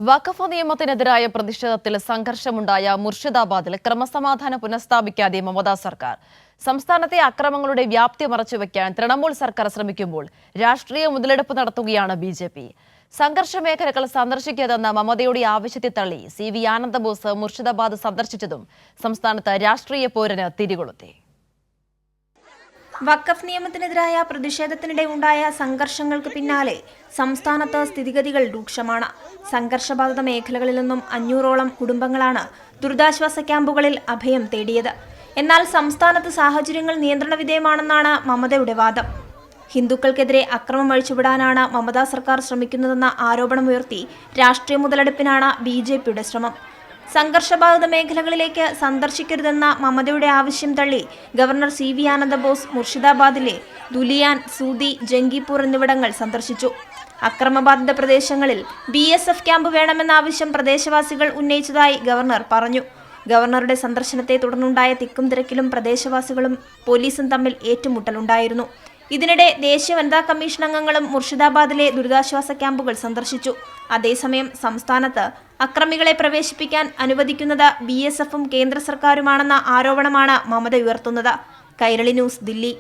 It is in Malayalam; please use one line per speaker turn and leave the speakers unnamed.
വഖഫ് നിയമത്തിനെതിരായ പ്രതിഷേധത്തിൽ സംഘർഷമുണ്ടായ മുർഷിദാബാദിൽ ക്രമസമാധാനം പുനഃസ്ഥാപിക്കാതെ മമതാ സർക്കാർ. സംസ്ഥാനത്തെ അക്രമങ്ങളുടെ വ്യാപ്തി മറച്ചുവെക്കാൻ തൃണമൂൽ സർക്കാർ ശ്രമിക്കുമ്പോൾ രാഷ്ട്രീയ മുതലെടുപ്പ് നടത്തുകയാണ് ബി.ജെ.പി. സംഘർഷ മേഖലകൾ സന്ദർശിക്കരുതെന്ന മമതയുടെ ആവശ്യത്തെ തള്ളി സി.വി. ആനന്ദബോസ് മുർഷിദാബാദ് സന്ദർശിച്ചതും സംസ്ഥാനത്ത് രാഷ്ട്രീയ പോരിന് തിരികൊളുത്തി.
വഖഫ് നിയമത്തിനെതിരായ പ്രതിഷേധത്തിനിടെ ഉണ്ടായ സംഘർഷങ്ങൾക്ക് പിന്നാലെ സംസ്ഥാനത്ത് സ്ഥിതിഗതികൾ രൂക്ഷമാണ്. സംഘർഷബാധിത മേഖലകളിൽ നിന്നും 500ഓളം കുടുംബങ്ങളാണ് ദുരിതാശ്വാസ ക്യാമ്പുകളിൽ അഭയം തേടിയത്. എന്നാൽ സംസ്ഥാനത്ത് സാഹചര്യങ്ങൾ നിയന്ത്രണ വിധേയമാണെന്നാണ് മമതയുടെ വാദം. ഹിന്ദുക്കൾക്കെതിരെ അക്രമം അഴിച്ചുവിടാനാണ് മമതാ സർക്കാർ ശ്രമിക്കുന്നതെന്ന ആരോപണമുയർത്തി രാഷ്ട്രീയ മുതലെടുപ്പിനാണ് ബി.ജെ.പിയുടെ ശ്രമം. സംഘർഷബാധിത മേഖലകളിലേക്ക് സന്ദർശിക്കരുതെന്ന മമതയുടെ ആവശ്യം തള്ളി ഗവർണർ സി.വി. ആനന്ദബോസ് മുർഷിദാബാദിലെ ദുലിയാൻ, സൂതി, ജംഗിപൂർ എന്നിവിടങ്ങൾ സന്ദർശിച്ചു. അക്രമബാധിത പ്രദേശങ്ങളിൽ BSF ക്യാമ്പ് വേണമെന്ന ആവശ്യം പ്രദേശവാസികൾ ഉന്നയിച്ചതായി ഗവർണർ പറഞ്ഞു. ഗവർണറുടെ സന്ദർശനത്തെ തുടർന്നുണ്ടായ തിക്കും തിരക്കിലും പ്രദേശവാസികളും പോലീസും തമ്മിൽ ഏറ്റുമുട്ടലുണ്ടായിരുന്നു. ഇതിനിടെ ദേശീയ വനിതാ കമ്മീഷൻ അംഗങ്ങളും മുർഷിദാബാദിലെ ദുരിതാശ്വാസ ക്യാമ്പുകൾ സന്ദർശിച്ചു. അതേസമയം സംസ്ഥാനത്ത് അക്രമികളെ പ്രവേശിപ്പിക്കാൻ അനുവദിക്കുന്നത് BSFും കേന്ദ്ര സർക്കാരുമാണെന്ന ആരോപണമാണ് മമത ഉയർത്തുന്നത്. കൈരളി ന്യൂസ്, ദില്ലി.